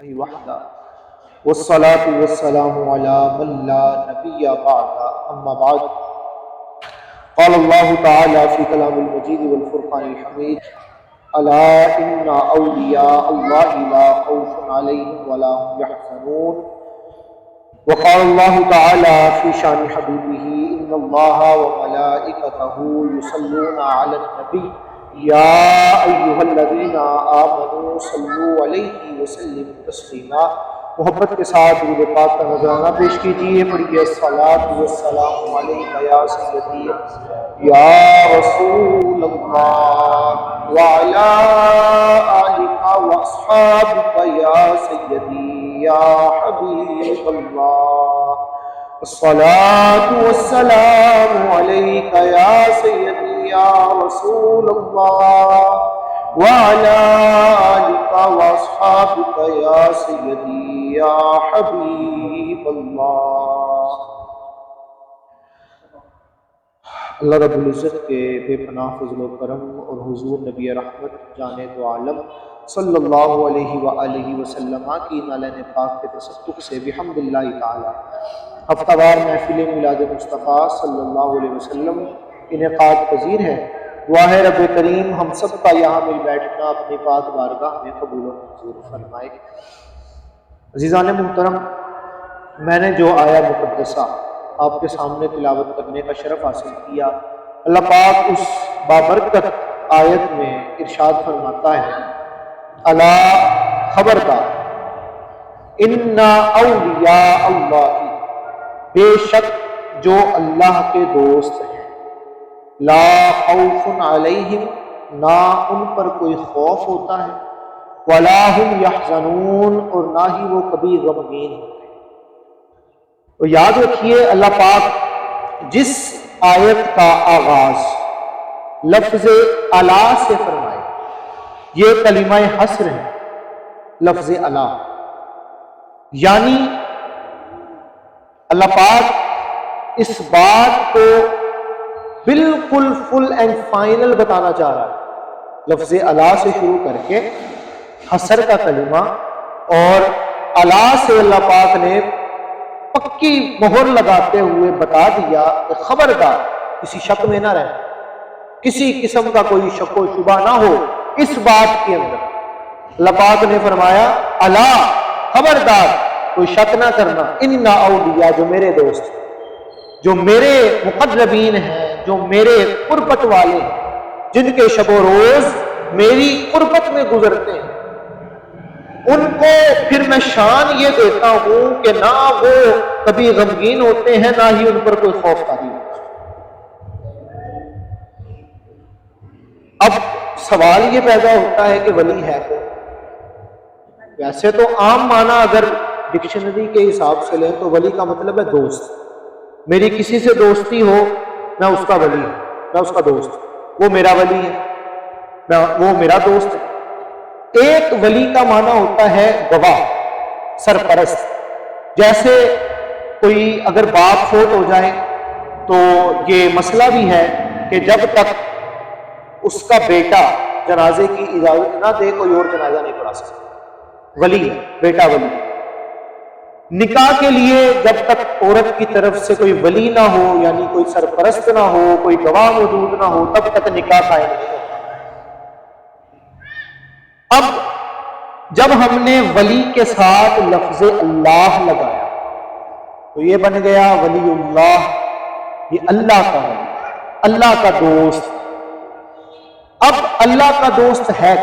وحدہ والصلاة والسلام على من لا نبی بعد اما بعد قال اللہ تعالی فی کلام المجید والفرقان الحمید الا ان اولیاء اللہ لا خوف علیہم ولا هم يحزنون وقال اللہ تعالی فی شان حبیبہ ان اللہ وملائکتہ یصلون علی النبی یا ایہا الذین آمنوا صلوا علیہ وسلموا تسلیما۔ محبت کے ساتھ درود پاک کا نذرانہ پیش کیجیے، پڑھیے الصلاۃ والسلام علیک یا سیدی یا رسول اللہ وعلی آلک واصحابک یا سیدی یا حبیب اللہ۔ الصلاۃ والسلام علیک یا سیدی یا رسول اللہ وعلی آلک واصحابک یا سیدی یا حبیب اللہ۔ اللہ رب العزت کے بے پناہ فضل و کرم اور حضور نبی رحمت جان دو عالم صلی اللہ علیہ وآلہ وسلم کی نالین پاک کے تصدق سے بحمد اللہ تعالی ہفتہ وار محفل میلاد مصطفیٰ صلی اللہ علیہ وسلم انعقاد پذیر ہے۔ دعا ہے رب کریم ہم سب کا یہاں مل بیٹھنا اپنی پاک بارگاہ میں قبول و منظور فرمائے۔ عزیزان محترم، میں نے جو آیا مقدسہ آپ کے سامنے تلاوت کرنے کا شرف حاصل کیا، اللہ پاک اس بابرکت آیت میں ارشاد فرماتا ہے الا خبردار ان اولیاء اللہ، بے شک جو اللہ کے دوست ہیں، لا خوف علیہم، نہ ان پر کوئی خوف ہوتا ہے، ولا هم یحزنون، اور نہ ہی وہ کبھی غمگین ہوتے ہیں۔ تو یاد رکھیے اللہ پاک جس آیت کا آغاز لفظ الا سے فرمائے، یہ کلمہ حصر ہے، لفظ الا، یعنی اللہ پاک اس بات کو بالکل فل اینڈ فائنل بتانا چاہ رہا ہے۔ لفظ الا سے شروع کر کے حصر کا کلمہ، اور الا سے اللہ پاک نے پکی مہر لگاتے ہوئے بتا دیا کہ خبردار کسی شک میں نہ رہنا، کسی قسم کا کوئی شک و شبہ نہ ہو اس بات کے اندر۔ اللہ پاک نے فرمایا الا خبردار، کوئی شک نہ کرنا، ان اولیاء، جو میرے دوست، جو میرے مقربین ہیں، جو میرے قربت والے ہیں، جن کے شب و روز میری قربت میں گزرتے ہیں، ان کو پھر میں شان یہ دیتا ہوں کہ نہ وہ کبھی غمگین ہوتے ہیں، نہ ہی ان پر کوئی خوف طاری ہوتا ہے۔ اب سوال یہ پیدا ہوتا ہے کہ ولی ہے کون؟ ویسے تو عام معنی اگر ڈکشنری کے حساب سے لیں تو ولی کا مطلب ہے دوست۔ میری کسی سے دوستی ہو، میں اس کا ولی ہوں، میں اس کا دوست، وہ میرا ولی ہے، وہ میرا دوست ہے۔ ایک ولی کا معنی ہوتا ہے گواہ، سرپرست۔ جیسے کوئی اگر باپ فوت ہو جائے تو یہ مسئلہ بھی ہے کہ جب تک اس کا بیٹا جنازے کی اجازت نہ دے کوئی اور جنازہ نہیں پڑھا سکتا۔ ولی ہے، بیٹا ولی ہے۔ نکاح کے لیے جب تک عورت کی طرف سے کوئی ولی نہ ہو، یعنی کوئی سرپرست نہ ہو، کوئی گواہ موجود نہ ہو، تب تک نکاح قائم نہیں ہوتا۔ اب جب ہم نے ولی کے ساتھ لفظ اللہ لگایا تو یہ بن گیا ولی اللہ، یہ اللہ کا ولی، اللہ کا دوست۔ اب اللہ کا دوست ہے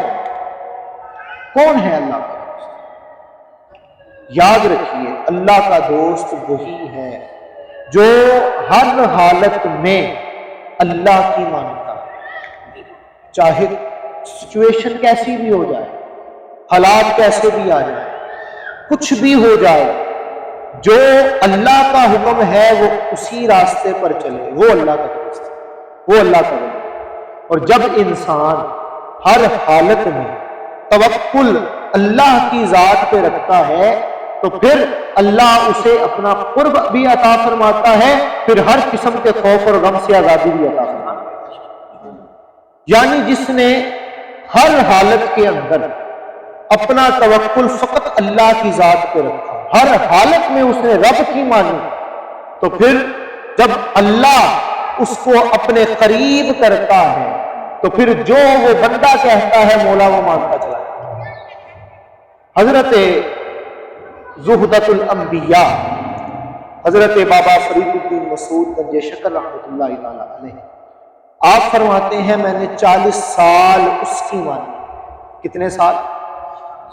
کون ہے اللہ کا دوست؟ یاد رکھیے اللہ کا دوست وہی ہے جو ہر حالت میں اللہ کی مانتا ہے، چاہے سچویشن کیسی بھی ہو جائے، حالات کیسے بھی آ جائے، کچھ بھی ہو جائے، جو اللہ کا حکم ہے وہ اسی راستے پر چلے، وہ اللہ کا دوست ہے، وہ اللہ کا ولی۔ اور جب انسان ہر حالت میں توکل اللہ کی ذات پہ رکھتا ہے تو پھر اللہ اسے اپنا قرب بھی عطا فرماتا ہے، پھر ہر قسم کے خوف اور غم سے آزادی بھی عطا فرماتا ہے۔ یعنی جس نے ہر حالت کے اندر اپنا توکل فقط اللہ کی ذات پہ رکھا، ہر حالت میں اس نے رب کی مانی، تو پھر جب اللہ اس کو اپنے قریب کرتا ہے تو پھر جو وہ بندہ کہتا ہے مولا وہ مانتا چلا جاتا ہے۔ حضرت زہدۃ الانبیاء حضرت بابا فرید الدین مسعود گنج شکر رحمۃ اللہ تعالی علیہ آپ فرماتے ہیں میں نے 40 سال اس کی مانی۔ کتنے سال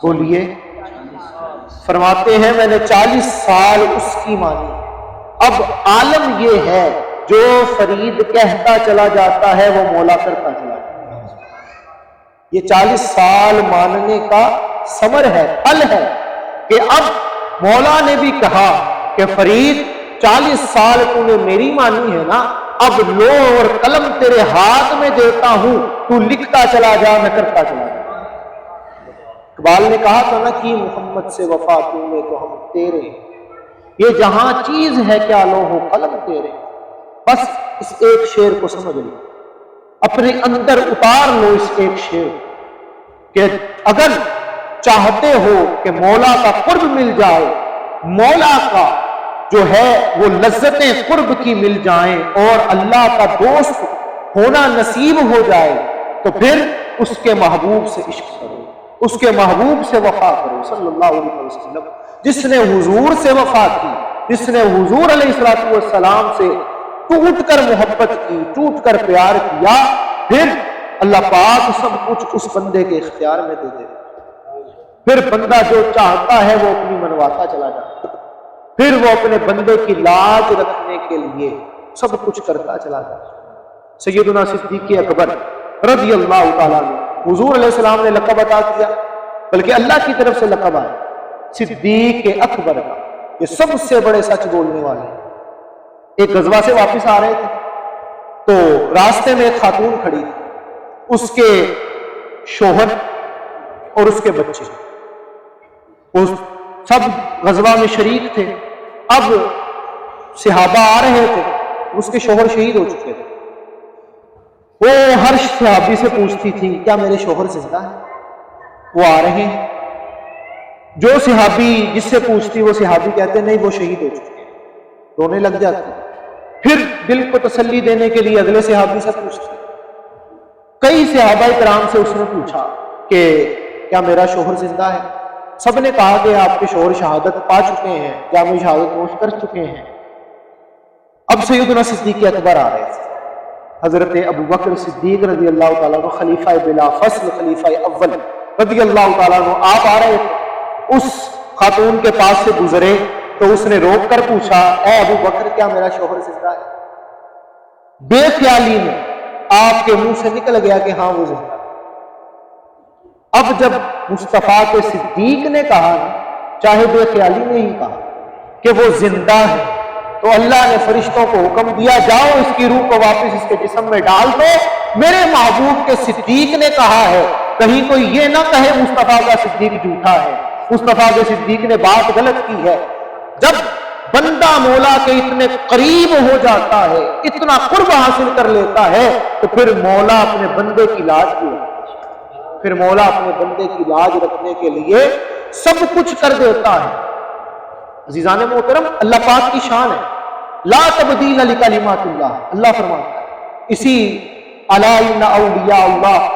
بولیے؟ فرماتے ہیں میں نے 40 سال اس کی مانی۔ اب عالم یہ ہے جو فرید کہتا چلا جاتا ہے وہ مولا کرتا چلا جاتا ہے۔ یہ 40 سال ماننے کا ثمر ہے، پھل ہے کہ اب مولا نے بھی کہا کہ فرید 40 سال تو نے میری مانی ہے نا، اب لو اور قلم تیرے ہاتھ میں دیتا ہوں، تو لکھتا چلا جا، میں کرتا چلا جا۔ اقبال نے کہا تھا نا کہ محمد سے وفا تو میں تو ہم تیرے، یہ جہاں چیز ہے کیا لو ہو قلم تیرے۔ بس اس ایک شعر کو سمجھ لو، اپنے اندر اتار لو اس ایک شعر کہ اگر چاہتے ہو کہ مولا کا قرب مل جائے، مولا کا جو ہے وہ لذتیں قرب کی مل جائیں اور اللہ کا دوست ہونا نصیب ہو جائے، تو پھر اس کے محبوب سے عشق کرو، اس کے محبوب سے وفا کرو صلی اللہ علیہ وسلم۔ جس نے حضور سے وفا کی، جس نے حضور علیہ السلام سے ٹوٹ کر محبت کی، ٹوٹ کر پیار کیا، پھر اللہ پاک سب کچھ اس بندے کے اختیار میں دے دے۔ پھر بندہ جو چاہتا ہے وہ اپنی منواتا چلا جاتا، پھر وہ اپنے بندے کی لاج رکھنے کے لیے سب کچھ کرتا چلا جاتا۔ سیدنا صدیق اکبر رضی اللہ تعالیٰ عنہ، حضور علیہ السلام نے لقب عطا کیا، بلکہ اللہ کی طرف سے لقب آیا صدیق اکبر کا، یہ سب سے بڑے سچ بولنے والے ہیں۔ ایک غزوہ سے واپس آ رہے تھے تو راستے میں ایک خاتون کھڑی تھی، اس کے شوہر اور اس کے بچے، وہ سب غزوہ میں شریک تھے۔ اب صحابہ آ رہے تھے، اس کے شوہر شہید ہو چکے تھے، وہ ہر صحابی سے پوچھتی تھی کیا میرے شوہر زندہ ہے؟ وہ آ رہے ہیں، جو صحابی جس سے پوچھتی وہ صحابی کہتے نہیں وہ شہید ہو چکے ہیں، رونے لگ جاتے۔ پھر دل کو تسلی دینے کے لیے اگلے صحابی سے پوچھتے، کئی صحابہ کرام سے اس نے پوچھا کہ کیا میرا شوہر زندہ ہے؟ سب نے کہا کہ آپ کے شوہر شہادت پا چکے ہیں، جامع شہادت نوش کر چکے ہیں۔ اب سیدنا صدیق اکبر آ رہے تھے، حضرت ابو بکر صدیق رضی اللہ تعالیٰ عنہ خلیفہ بلا فصل، خلیفہ اول رضی اللہ تعالیٰ عنہ آپ آ رہے تھے، اس خاتون کے پاس سے گزرے تو اس نے روک کر پوچھا اے ابو بکر کیا میرا شوہر زندہ ہے؟ بے خیالی میں آپ کے منہ سے نکل گیا کہ ہاں وہ زندہ ہے۔ اب جب مصطفیٰ کے صدیق نے کہا، چاہے بے خیالی میں ہی کہا کہ وہ زندہ ہے، تو اللہ نے فرشتوں کو حکم دیا جاؤ اس کی روح کو واپس اس کے جسم میں ڈال دو۔ میرے محبوب کے صدیق نے کہا ہے، کہیں کوئی یہ نہ کہے مصطفیٰ کا صدیق جھوٹا ہے، مصطفیٰ کے صدیق نے بات غلط کی ہے۔ جب بندہ مولا کے اتنے قریب ہو جاتا ہے، اتنا قرب حاصل کر لیتا ہے، تو پھر مولا اپنے بندے کی لاج بھی رکھتا ہے، پھر مولا اپنے بندے کی لاج رکھنے کے لیے سب کچھ کر دیتا ہے۔ عزیزان محترم، اللہ پاک کی شان ہے، لا تبدیل لکلمات اللہ، اللہ فرماتا ہے اسی الا ان اولیاء اللہ،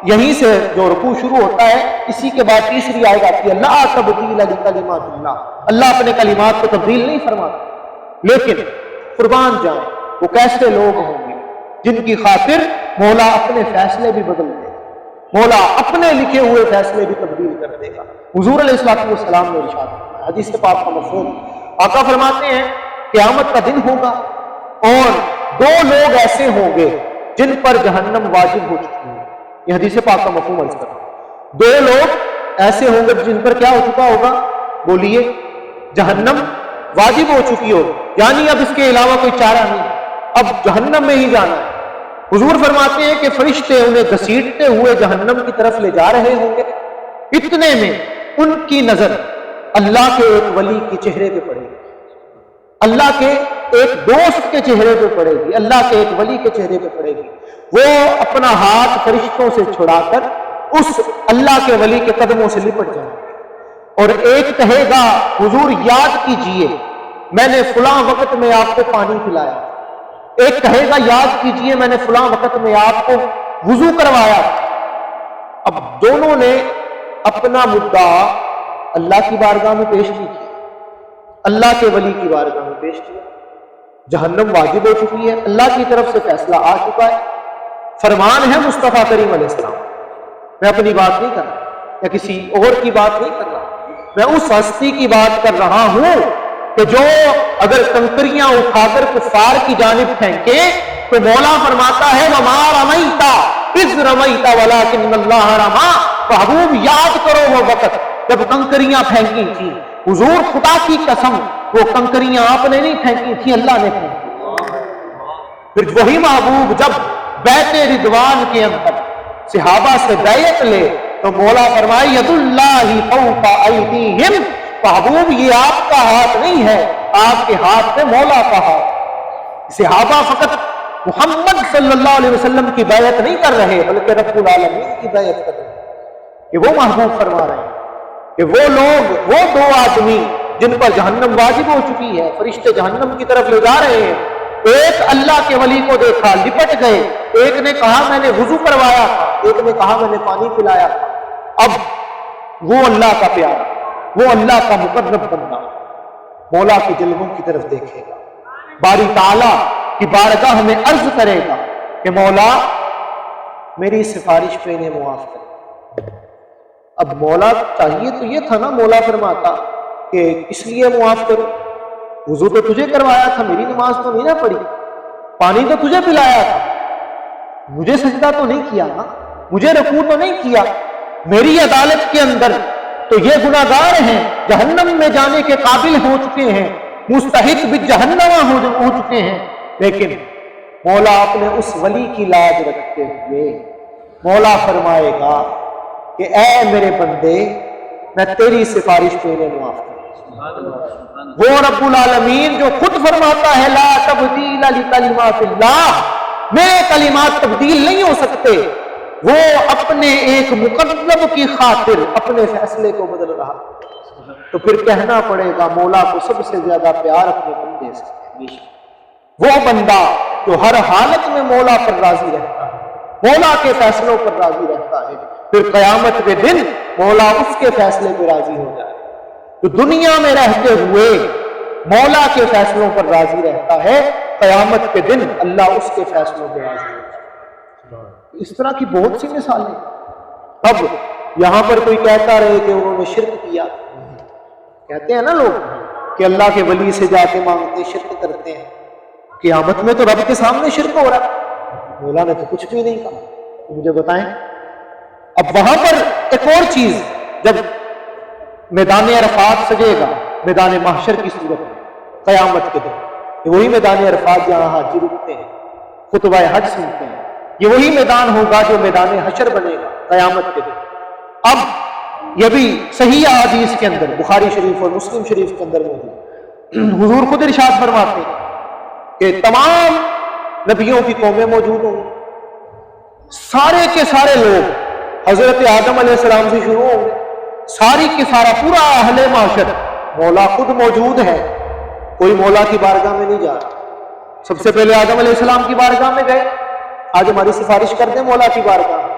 یہیں سے جو رکوع شروع ہوتا ہے اسی کے بعد تیسری آیت آتی ہے لا تبدیل لکلمات اللہ، اللہ اپنے کلمات کو تبدیل نہیں فرماتا۔ لیکن قربان جائیں وہ کیسے لوگ ہوں گے جن کی خاطر مولا اپنے فیصلے بھی بدل دے گا، مولا اپنے لکھے ہوئے فیصلے بھی تبدیل کر دے گا۔ حضور علیہ السلام نے ارشاد فرمایا، حدیث پاک کا مفہوم، آقا فرماتے ہیں قیامت کا دن ہوگا اور دو لوگ ایسے ہوں گے جن پر جہنم واجب ہو چکی ہے۔ یہ حدیث پاک کا مفہوم عرض کرتا ہوں، دو لوگ ایسے ہوں گے جن پر کیا ہو چکا ہوگا؟ بولیے، جہنم واجب ہو چکی ہو، یعنی اب اس کے علاوہ کوئی چارہ نہیں، اب جہنم میں ہی جانا ہے۔ حضور فرماتے ہیں کہ فرشتے انہیں گھسیٹتے ہوئے جہنم کی طرف لے جا رہے ہوں گے، اتنے میں ان کی نظر اللہ کے ایک ولی کے چہرے پہ پڑے گی، اللہ کے ایک دوست کے چہرے پہ پڑے گی، اللہ کے ایک ولی کے چہرے پہ پڑے گی۔ وہ اپنا ہاتھ فرشتوں سے چھڑا کر اس اللہ کے ولی کے قدموں سے لپٹ جائیں گے، اور ایک کہے گا حضور یاد کیجئے میں نے فلاں وقت میں آپ کو پانی پلایا، ایک کہے گا یاد کیجئے میں نے فلاں وقت میں آپ کو وضو کروایا۔ اب دونوں نے اپنا مدعا اللہ کی بارگاہ میں پیش نہیں کیا، اللہ کے ولی کی بارگاہ میں پیش کیا۔ جہنم واجب ہو چکی ہے، اللہ کی طرف سے فیصلہ آ چکا ہے، فرمان ہے مصطفیٰ کریم علیہ السلام۔ میں اپنی بات نہیں کر رہا یا کسی اور کی بات نہیں کر رہا، میں اس ہستی کی بات کر رہا ہوں کہ جو اگر کنکریاں اٹھا کر کفار کی جانب پھینکے تو مولا فرماتا ہے وَمَا رَمَيْتَ إِذْ رَمَيْتَ وَلَكِنَّ اللَّهَ رَمَىٰ۔ محبوب یاد کرو وہ وقت جب کنکریاں پھینکی تھیں، حضور خدا کی قسم وہ کنکریاں آپ نے نہیں پھینکی تھیں، اللہ نے پھینکی۔ پھر وہی محبوب جب بیت رضوان کے اندر صحابہ سے بیعت لے تو مولا فرمائے ید اللہ فوق ایدیہم، محبوب یہ آپ کا ہاتھ نہیں ہے، آپ کے ہاتھ میں مولا کا ہاتھ۔ صحابہ فقط محمد صلی اللہ علیہ وسلم کی بیعت نہیں کر رہے بلکہ رب العالمین کی بیعت کر رہے ہیں، کہ وہ محبوب فرما رہے ہیں کہ وہ لوگ، وہ دو آدمی جن پر جہنم واجب ہو چکی ہے، فرشتے جہنم کی طرف لے جا رہے ہیں، ایک اللہ کے ولی کو دیکھا لپٹ گئے، ایک نے کہا میں نے وضو کروایا تھا، ایک نے کہا میں نے پانی پلایا تھا۔ اب وہ اللہ کا پیارا، وہ اللہ کا مقرب بندہ مولا کے جلووں کی طرف دیکھے گا، باری تعالیٰ کی بارگاہ میں عرض کرے گا کہ مولا میری سفارش پہ انہیں معاف کر۔ اب مولا چاہیے تو یہ تھا نا، مولا فرماتا کہ اس لیے معاف کرو، وضو تو تجھے کروایا تھا، میری نماز تو نہیں نہ پڑھی، پانی تو تجھے پلایا تھا، مجھے سجدہ تو نہیں کیا نا، مجھے رکوع تو نہیں کیا، میری عدالت کے اندر تو یہ گناہگار ہیں، جہنم میں جانے کے قابل ہو چکے ہیں، مستحق بجہنم ہو چکے ہیں، لیکن مولا اپنے اس ولی کی لاج رکھتے ہوئے مولا فرمائے گا کہ اے میرے بندے میں تیری سفارش پہ انہیں معاف کروں۔ وہ رب العالمین جو خود فرماتا ہے لا تبدیل لکلمات اللہ، میرے کلمات تبدیل نہیں ہو سکتے، وہ اپنے ایک مقدم کی خاطر اپنے فیصلے کو بدل رہا، تو پھر کہنا پڑے گا مولا کو سب سے زیادہ پیار اپنے بندے سے، وہ بندہ جو ہر حالت میں مولا پر راضی رہتا ہے، مولا کے فیصلوں پر راضی رہتا ہے، پھر قیامت کے دن مولا اس کے فیصلے پہ راضی ہو جائے۔ تو دنیا میں رہتے ہوئے مولا کے فیصلوں پر راضی رہتا ہے، قیامت کے دن اللہ اس کے فیصلوں پہ راضی ہوتا ہے۔ اس طرح کی بہت سی مثالیں۔ اب یہاں پر کوئی کہتا رہے کہ انہوں نے شرک کیا، کہتے ہیں نا لوگ کہ اللہ کے ولی سے جا کے مانگتے شرک کرتے ہیں، قیامت میں تو رب کے سامنے شرک ہو رہا ہے، مولا نے تو کچھ بھی نہیں کہا، تو مجھے بتائیں۔ اب وہاں پر ایک اور چیز، جب میدان عرفات سجے گا، میدان محشر کی صورت میں قیامت کے دن، یہ وہی میدان عرفات جہاں حاجی رکتے ہیں، خطبہ حج سنتے ہیں، یہ وہی میدان ہوگا جو میدان حشر بنے گا قیامت کے دن۔ اب یہ بھی صحیح احادیث کے اندر، بخاری شریف اور مسلم شریف کے اندر موجود، حضور خود ارشاد فرماتے ہیں کہ تمام نبیوں کی قومیں موجود ہوں گی، سارے کے سارے لوگ حضرت آدم علیہ السلام سے شروع ہوں گے، ساری کی سارا پورا اہل معاشر، مولا خود موجود ہے، کوئی مولا کی بارگاہ میں نہیں جا رہا۔ سب سے پہلے آدم علیہ السلام کی بارگاہ میں گئے، آج ہماری سفارش کر دیں مولا کی بارگاہ میں،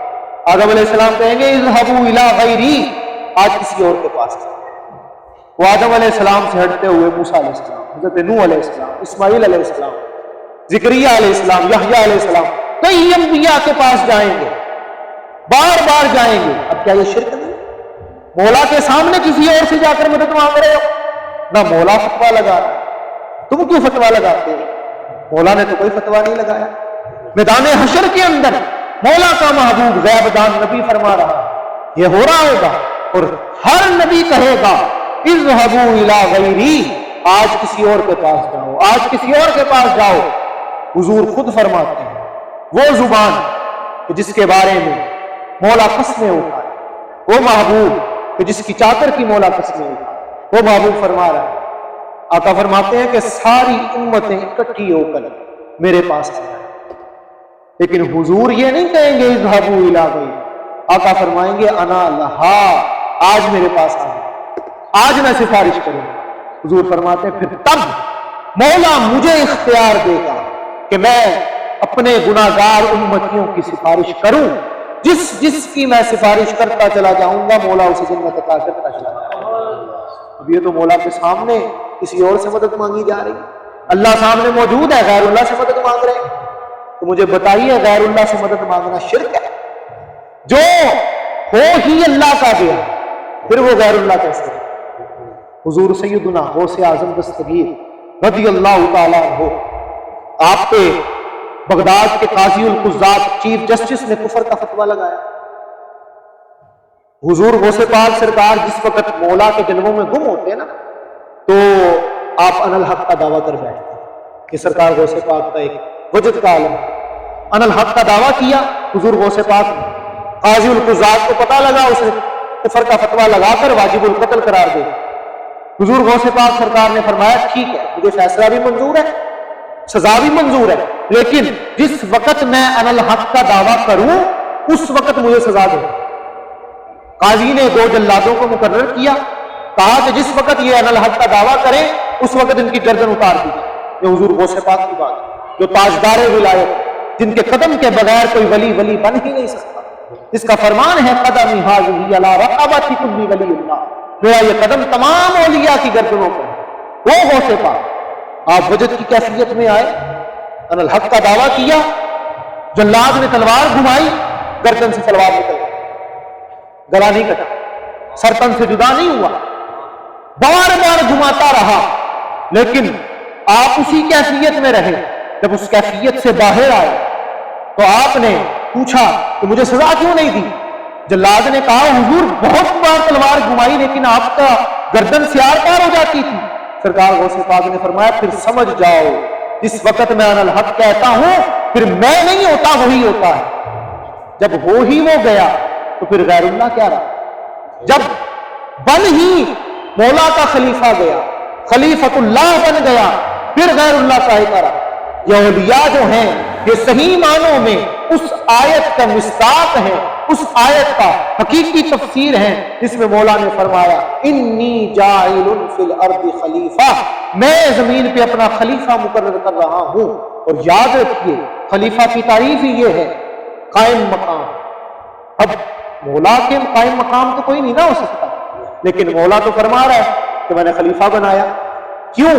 آدم علیہ السلام کہیں گے اذهبوا الى غیری، آج کسی اور کے پاس جائیں۔ وہ آدم علیہ السلام سے ہٹتے ہوئے موسیٰ علیہ السلام، حضرت نوح علیہ السلام، اسماعیل علیہ السلام، زکریا علیہ السلام، یحییٰ علیہ السلام، کئی انبیاء کے پاس جائیں گے، بار بار جائیں گے۔ اب کیا یہ شرک نہیں؟ مولا کے سامنے کسی اور سے جا کر مدد مانگ رہے ہو، نہ مولا فتویٰ لگا رہا، تم کیوں فتویٰ لگاتے ہو؟ مولا نے تو کوئی فتویٰ نہیں لگایا۔ میدان حشر کے اندر مولا کا محبوب غیب دان نبی فرما رہا یہ ہو رہا ہوگا، اور ہر نبی کہے گا اذهبوا الى غیری، آج کسی اور کے پاس جاؤ، آج کسی اور کے پاس جاؤ۔ حضور خود فرماتے ہیں وہ زبان کہ جس کے بارے میں مولا قسمیں اٹھائے، وہ محبوب کہ جس کی چادر کی مولا قسمیں اٹھائے، وہ محبوب فرما رہا ہے۔ آقا فرماتے ہیں کہ ساری امتیں اکٹھی ہو کر میرے پاس آ جائیں، لیکن حضور یہ نہیں کہیں گے اذهبوا الى غیری، آقا فرمائیں گے انا لہا، آج میرے پاس آ گیا، آج میں سفارش کروں گا۔ حضور فرماتے ہیں پھر تب مولا مجھے اختیار دے گا کہ میں اپنے گناہگار امتیوں کی سفارش کروں، جس جس کی میں سفارش کرتا چلا جاؤں گا مولا اسے جنت عطا کرتا چلا جاؤں گا۔ اب یہ تو مولا کے سامنے کسی اور سے مدد مانگی جا رہی، اللہ سامنے موجود ہے، غیر اللہ سے مدد مانگ رہے ہیں، تو مجھے بتائیے غیر اللہ سے مدد مانگنا شرک ہے؟ جو ہو ہی اللہ کا گیا پھر وہ غیر اللہ کیسے ہے؟ حضور سیدنا غوث اعظم دستگیر رضی اللہ تعالیٰ عنہ، آپ پہ بغداد کے قاضی القضات چیف جسٹس نے کفر کا فتویٰ لگایا۔ حضور غوث پاک سرکار جس وقت مولا کے جلووں میں گم ہوتے ہیں نا، تو آپ ان الحق کا دعویٰ کر بیٹھتے ہیں کہ سرکار غوث پاک کا ایک وجد کا عالم ان الحق کا دعویٰ کیا۔ حضور غوث پاک قاضی القضات کو پتہ لگا، اسے کفر کا فتویٰ لگا کر واجب القتل قرار دے۔ حضور غوث پاک سرکار نے فرمایا ٹھیک ہے، مجھے فیصلہ بھی منظور ہے، سزا بھی منظور ہے، لیکن جس وقت میں ان الحق کا دعویٰ کروں اس وقت مجھے سزا دے۔ قاضی نے 2 جلادوں کو مقرر کیا، کہا کہ جس وقت یہ ان الحق کا دعویٰ کریں اس وقت ان کی گردن اتار دی جائے۔ یہ حضور غوث پاک کی بات ہے، جو تاجدار ولایت، جن کے قدم کے بغیر کوئی ولی بن ہی نہیں سکتا، اس کا فرمان ہے قدمی ھذہ علی رقبۃ کل ولی اللہ، میرا یہ قدم تمام اولیاء کی گردنوں پر ہے۔ وہ غوث پاک آپ وجد کی کیفیت میں آئے، ان الحق کا دعویٰ کیا، جلاد نے تلوار گھمائی، گردن سے تلوار نکل گئی، گلا نہیں کٹا، سر تن سے جدا نہیں ہوا، بار بار گھماتا رہا، لیکن آپ اسی کیفیت میں رہے۔ جب اس کیفیت سے باہر آئے تو آپ نے پوچھا کہ مجھے سزا کیوں نہیں دی؟ جلاد نے کہا حضور بہت بار تلوار گھمائی لیکن آپ کا گردن سیار پار ہو جاتی تھی۔ سرکار غوث پاک نے فرمایا پھر سمجھ جاؤ، جس وقت میں ان الحق کہتا ہوں پھر میں نہیں ہوتا وہی ہوتا ہے، جب ہو ہی وہ گیا تو پھر غیر اللہ کیا رہا؟ جب بن ہی مولا کا خلیفہ گیا، خلیفۃ اللہ بن گیا، پھر غیر اللہ کا ایک رہا۔ یہ اولیاء جو ہیں یہ صحیح معنوں میں اس آیت کا مصداق ہے، اس آیت کا حقیقی تفسیر ہے جس میں مولا نے فرمایا انی جاعل فی الارض خلیفہ، میں زمین پہ اپنا خلیفہ مقرر کر رہا ہوں۔ اور یاد رکھیے خلیفہ کی تعریف ہی یہ ہے قائم مقام۔ اب مولا کے قائم مقام تو کوئی نہیں نہ ہو سکتا، لیکن مولا تو فرما رہا ہے کہ میں نے خلیفہ بنایا۔ کیوں؟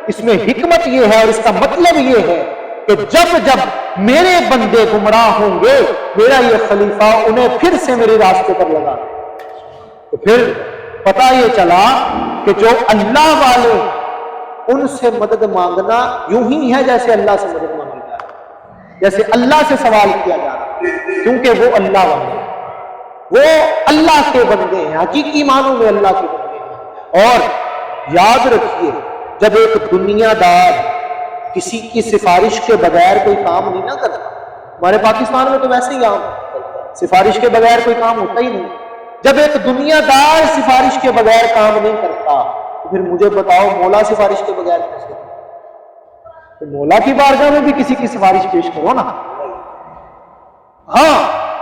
اس میں حکمت یہ ہے اور اس کا مطلب یہ ہے کہ جب جب میرے بندے گمراہ ہوں گے میرا یہ خلیفہ انہیں پھر سے میرے راستے پر لگا، تو پھر پتہ یہ چلا کہ جو اللہ والے ان سے مدد مانگنا یوں ہی ہے جیسے اللہ سے مدد مانگی جا رہی، جیسے اللہ سے سوال کیا جا رہا، کیونکہ وہ اللہ والے ہیں، وہ اللہ کے بندے ہیں، حقیقی معنوں میں اللہ کے بندے ہیں۔ اور یاد رکھیے جب ایک دنیا دار کسی کی سفارش کے بغیر کوئی کام نہیں نہ کرتا، ہمارے پاکستان میں تو ویسے ہی عام سفارش کے بغیر کوئی کام ہوتا ہی نہیں، جب ایک دنیا دار سفارش کے بغیر کام نہیں کرتا تو پھر مجھے بتاؤ مولا سفارش کے بغیر کیسے کرتا؟ تو مولا کی بارگاہ میں بھی کسی کی سفارش پیش کرو نا۔ ہاں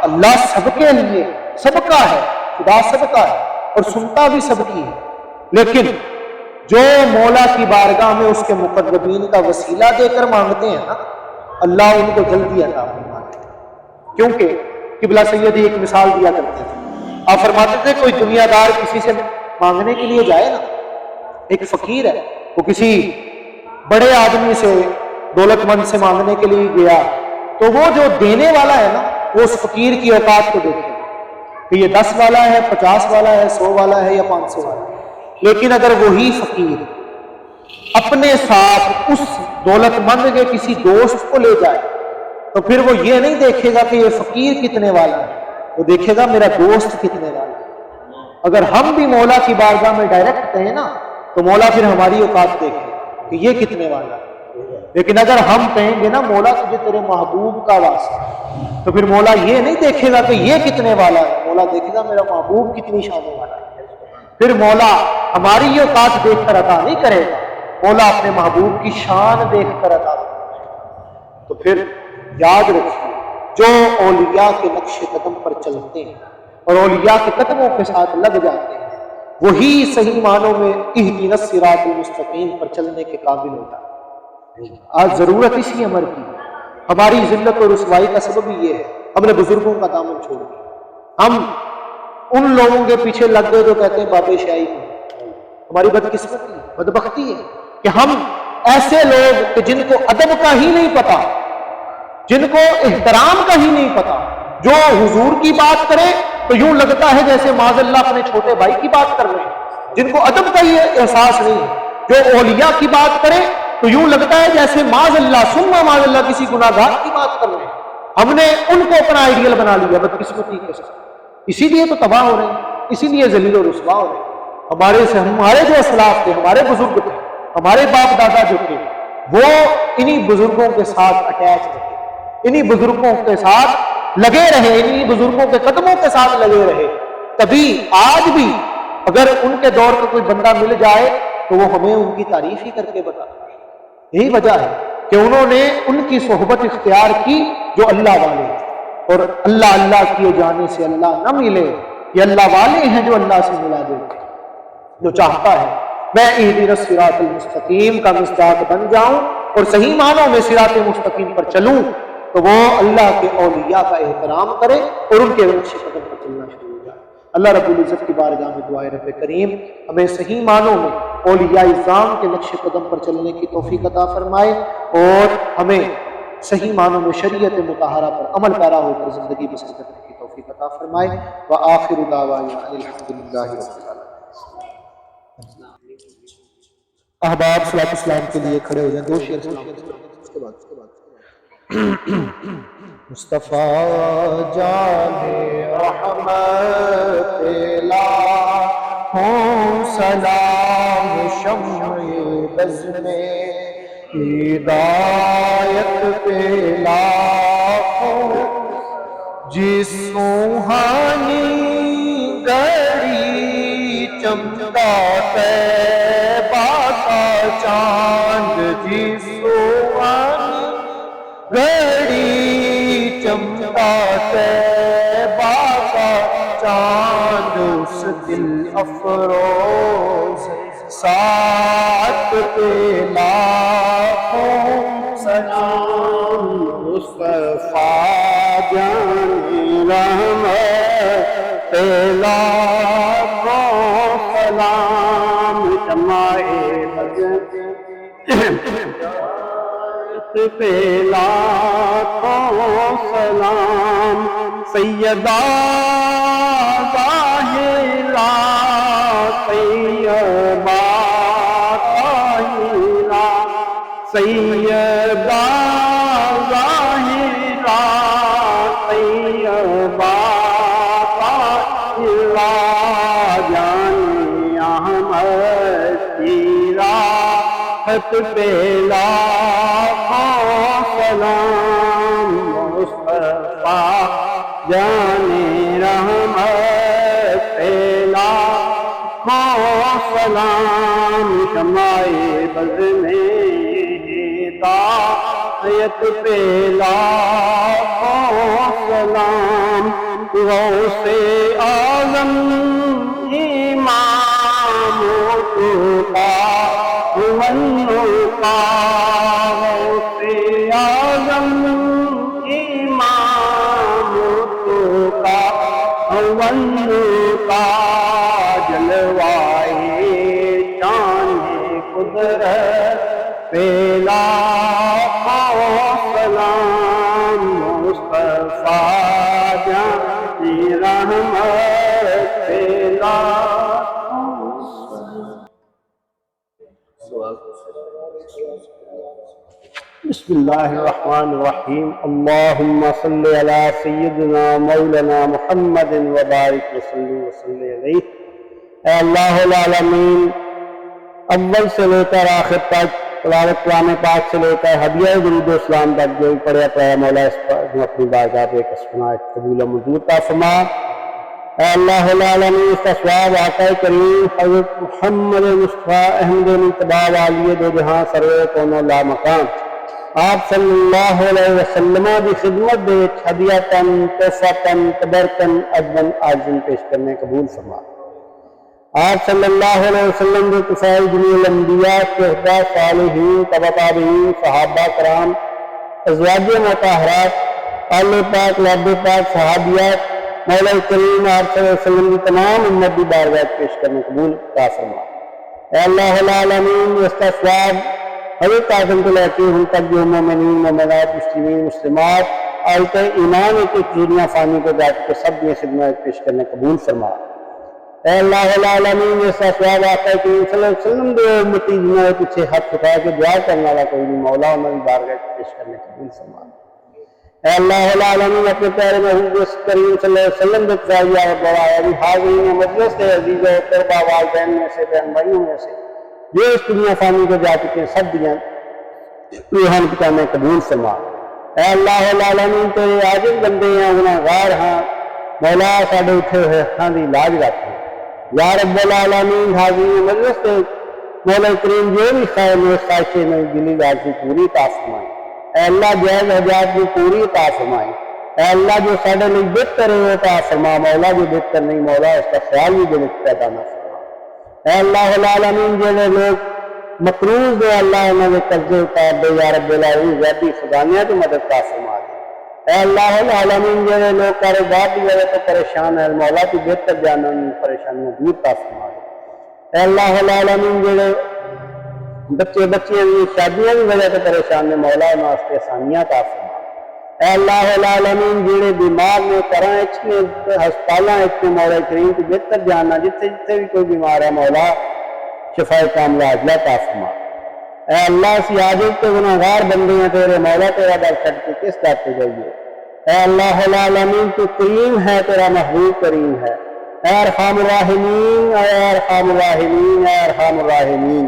اللہ سب کے لیے سب کا ہے، خدا سب کا ہے اور سنتا بھی سب کی ہے، لیکن جو مولا کی بارگاہ میں اس کے مقربین کا وسیلہ دے کر مانگتے ہیں نا اللہ ان کو جلدی عطا فرماتے ہیں۔ کیونکہ قبلہ سیدی ایک مثال دیا کرتے تھے، آپ فرماتے تھے کوئی دنیا دار کسی سے مانگنے کے لیے جائے نا، ایک فقیر ہے وہ کسی بڑے آدمی سے دولت مند سے مانگنے کے لیے گیا تو وہ جو دینے والا ہے نا وہ اس فقیر کی اوقات کو دیکھے کہ یہ 10 والا ہے، 50 والا ہے، 100 والا ہے یا 500 والا ہے۔ لیکن اگر وہی فقیر اپنے ساتھ اس دولت مند کے کسی دوست کو لے جائے تو پھر وہ یہ نہیں دیکھے گا کہ یہ فقیر کتنے والا ہے، وہ دیکھے گا میرا دوست کتنے والا ہے۔ اگر ہم بھی مولا کی بارگاہ میں ڈائریکٹ کہیں نا تو مولا پھر ہماری اوقات دیکھے کہ یہ کتنے والا ہے، لیکن اگر ہم کہیں گے نا مولا تجھے تیرے محبوب کا واسطہ تو پھر مولا یہ نہیں دیکھے گا کہ یہ کتنے والا ہے، مولا دیکھے گا میرا محبوب کتنی شانوں والا ہے۔ پھر مولا ہماری یہ اوقات دیکھ کر عطا نہیں کرے گا، مولا اپنے محبوب کی شان دیکھ کر عطا کرے گا۔ تو پھر یاد رکھیے جو اولیاء کے نقش قدم پر چلتے ہیں اور اولیاء کے قدموں کے ساتھ لگ جاتے ہیں، وہی صحیح معنوں میں اہدنا الصراط المستقیم پر چلنے کے قابل ہوتا ہے۔ آج ضرورت اسی عمر کی ہے، ہماری ذلت اور رسوائی کا سبب ہی یہ ہے، ہم نے بزرگوں کا دامن چھوڑ دیا، ہم ان لوگوں کے پیچھے لگ گئے جو کہتے ہیں بابے شاہی کو۔ ہماری بدقسمتی بدبختی ہے کہ ہم ایسے لوگ کہ جن کو ادب کا ہی نہیں پتا، جن کو احترام کا ہی نہیں پتا، جو حضور کی بات کرے تو یوں لگتا ہے جیسے معاذ اللہ اپنے چھوٹے بھائی کی بات کر رہے ہیں، جن کو ادب کا ہی احساس نہیں ہے، جو اولیاء کی بات کرے تو یوں لگتا ہے جیسے معاذ اللہ ثم معاذ اللہ کسی گناہ گار کی بات کر رہے ہیں۔ ہم نے ان کو اپنا آئیڈیل بنا لیا بدقسمتی کے ساتھ، اسی لیے تو تباہ ہو رہے ہیں، اسی لیے ذلیل و رسوا ہو رہے ہیں۔ ہمارے جو اسلاف تھے، ہمارے بزرگ تھے، ہمارے باپ دادا جو تھے، وہ انہی بزرگوں کے ساتھ اٹیچ رہے، انہی بزرگوں کے ساتھ لگے رہے، انہی بزرگوں کے قدموں کے ساتھ لگے رہے، تبھی آج بھی اگر ان کے دور کا کوئی بندہ مل جائے تو وہ ہمیں ان کی تعریف ہی کر کے بتاتا ہے۔ یہی وجہ ہے کہ انہوں نے ان کی صحبت اختیار کی جو اللہ والے ہیں، اور اللہ اللہ کیے جانے سے اللہ نہ ملے، یہ اللہ والے ہیں جو اللہ سے ملا دیتے ہیں۔ جو چاہتا ہے میں اہدنا الصراط المستقیم کا مصداق بن جاؤں اور صحیح معنوں میں صراط مستقیم پر چلوں، تو وہ اللہ کے اولیاء کا احترام کرے اور ان کے نقش قدم پر چلنا شروع ہو جائے۔ اللہ رب العزت کی بارگاہ میں دعائے رب کریم ہمیں صحیح معنوں میں اولیاء اعظام کے نقش قدم پر چلنے کی توفیق عطا فرمائے، اور ہمیں صحیح معنوں میں شریعت مطہرہ پر عمل پیرا ہو کر زندگی بسر کرنے کی توفیق عطا فرمائے۔ وآخر دعوانا الحمدللہ رب العالمین۔ احباب صلاۃ السلام کے لیے کھڑے ہو جائیں، دو شعر سلام اس کے بعد مصطفیٰ جان رحمت لاکھوں سلام شمع بز میں ہدایت پہ لاکھوں جس سوہانی گھڑی چمکا طیبہ کا چاند، جس سوہانی گھڑی چمکا طیبہ کا چاند، اس دل افروز ساعت پہ لاکھوں سلام، مصطفیٰ جان رحمت پہ لاکھوں سلام، جمائے پہ لاکھوں سلام، سیدہ ظاہرہ طیبہ طاہرہ، سیدہ ظاہرہ طیبہ طاہرہ، جان احمد کی راحت پہ لاکھوں سلام، مصطفیٰ جان رحمت پہ لاکھوں سلام، شمع بز میں ہدایت پہ لاکھوں سلام، غوث اعظم امام التقیٰ والنقیٰ، غوث اعظم امام التقیٰ والنقیٰ، جلوائے شان قدرت پہ لاکھوں سلام، مصطفیٰ جان رحمت پہ لاکھوں سلام۔ بسم اللہ الرحمن الرحیم، اللہم صلی علی سیدنا مولانا محمد وبارک وسلم علیہ۔ اے اللہ العالمین، اول سے لے کر آخر تک تلاوت کلام پاک سے لے کر ہدیہ درود و اسلام تک جو پڑھے پڑھا مولا اس پر اپنی بارگاہ پہ قسمہ قبول و منظور عطا فرما۔ اے اللہ العالمین، اس کا ثواب آقا کریم حضرت محمد مصطفیٰ احمد مجتبیٰ والی دو جہاں سرور کون لا مکان آپ صلی اللہ علیہ وسلم کی خدمت دے ہدیتاً تحفتاً تبرکاً اجراً عاجلاً پیش کرنے قبول فرما۔ آپ صلی اللہ علیہ وسلم کے کفائے جمیع الانبیاء شہداء صالحین تبع تابعین صحابہ کرام ازواج مطہرات آل پاک لاب پاک صحابیات مولا کریم آپ صلی اللہ علیہ وسلم کی تمام امت کی بارگاہ پیش کرنے قبول عطا فرما۔ اے اللہ العالمین اس کا ثواب حضرت آدم کو لے کے ہم تک جو مومنین مومنات مسلمین مسلمات آیت ایمان کی دنیا فانی کو جا کے سب میں خدمت پیش کرنے قبول فرما۔ اے اللہ العالمین اس کا ثواب آقا کریم صلی اللہ علیہ وسلم دے امتی جنہوں پیچھے ہاتھ اٹھا کے دعا کرنے والا کوئی نہیں، مولا انہوں نے بارگاہ پیش کرنے قبول فرما۔ اے اللہ العالمین اپنے پیارے محبوب کریم صلی اللہ علیہ وسلم کے تزاویہ اور بڑھایا بھی حاضرین مجلس سے عزیز و قربا والدین میں سے بہن بھائیوں میں سے جو اس دنیا فانی کو جا چکے ہیں سب دیاں روحان پکانے قبول فرما۔ اے اللہ العالمین تیرے عاجز بندے ہیں گناہگار ہیں، مولا ساڈے اٹھے ہوئے ہاں دی لاج رکھیں یا رب العالمین۔ حاضرین مجلس سے مولا کریم جو بھی خواہشیں میں دلی راضی پوری عطا فرمائیں۔ اے اللہ جائز حاجات کی پوری عطا فرمائیں۔ اے اللہ جو ساڈے لیے بہتر ہے عطا فرما، مولا جو بہتر نہیں مولا اس کا خیال بھی دل میں پیدا نہ فرما۔ اے اللہ العالمین جڑے لوگ مقروض دے اللہ انہوں نے قرضے اتار دے یا رب العالمین غیبی خزانیاں کی مدد کا فرما دے۔ اے اللہ العالمین جڑے لوگ کاروبار کی وجہ سے پریشان ہیں مولا کی بہتر جانا ان پریشانیوں دور کا فرما دے۔ اے اللہ العالمین جڑے بچے بچیاں کی شادیاں کی وجہ سے پریشان ہیں مولا انہوں نے آسانیاں کا فرما۔ اے اللہ العالمین جڑے بیمار نے کراں اچھنے ہسپتالاں اچھنے مولا کریم کی بہتر جاننا جتھے جتھے بھی کوئی بیمار ہے مولا شفا کاملہ عاجلہ عطا فرما۔ اے اللہ اسی عاجز تے گناہگار بندے ہیں تیرے مولا تیرا در چھڑ کے کس در پہ جائیے۔ اے اللہ العالمین تو کریم ہے تیرا محبوب کریم ہے۔ اے ارحم الراحمین اے ارحم الراحمین اے ارحم الراحمین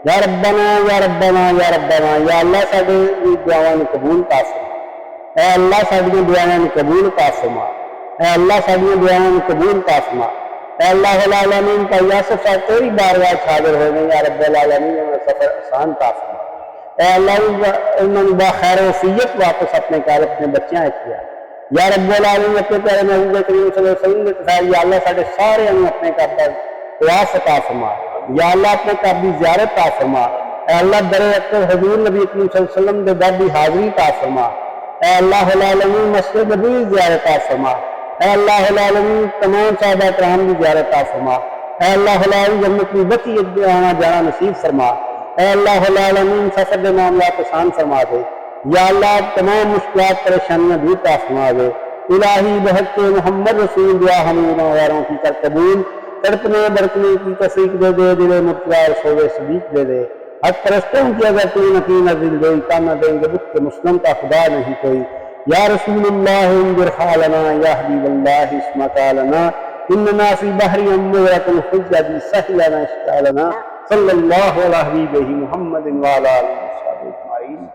یا ربنا یا ربنا یا ربنا۔ یا اللہ ساڈے دعاواں نوں قبول عطا فرما۔ اے اللہ ساڈیاں دعاواں نوں قبول عطا فرما۔ اے اللہ ساڈیاں دعاواں نوں قبول عطا فرما۔ اے اللہ العالمین کا یاسف صاحب تیری بارگاہ حاضر ہوئے یا رب العالمین انہیں سفر آسان عطا فرما۔ اے اللہ انہوں نے باخیر وفیت واپس اپنے گھر اپنے بچیاں کیا یا رب العالمین اپنے پیارے محبوب کریم صلی اللہ علیہ وسلم کے تفاعل یا اللہ ساڈے سارے انہوں اپنے گھر پر واس عطا فرما۔ یا اللہ اپنے گھر کی زیارت عطا فرما۔ اے اللہ در اکبر حضور نبی کریم صلی اللہ علیہ وسلم کے در کی حاضری عطا فرما۔ اے اللہ العالمین مسجد نبی زیارت عطا فرما۔ اے اللہ العالمین تمام صحابہ کرام کی زیارت عطا فرما۔ اے اللہ العالمین جنت کی بچی آنا جانا نصیب فرما۔ اے اللہ العالمین سفر کے معاملات آسان فرما دے۔ یا اللہ تمام مشکلات پریشانیاں دور عطا فرما دے۔ الہی بحق محمد رسول دعا ہمیں گناہگاروں کی کر قبول، تڑپنے بڑکنے کی توفیق دے دے، دل مرتضیٰ رسول صدیق دے دے۔ حق پرستوں کی اگر تو نقین دل دے تانا دیں گے بک کے مسلم کا خدا نہیں کوئی۔ یا رسول اللہ انظر حالنا یا حبیب اللہ اسمع قالنا اننا فی بحر امورت الحجہ سہل لنا اشکالنا صلی اللہ علیہ وسلم محمد وعلی آلہ وصحبہ اجمعین۔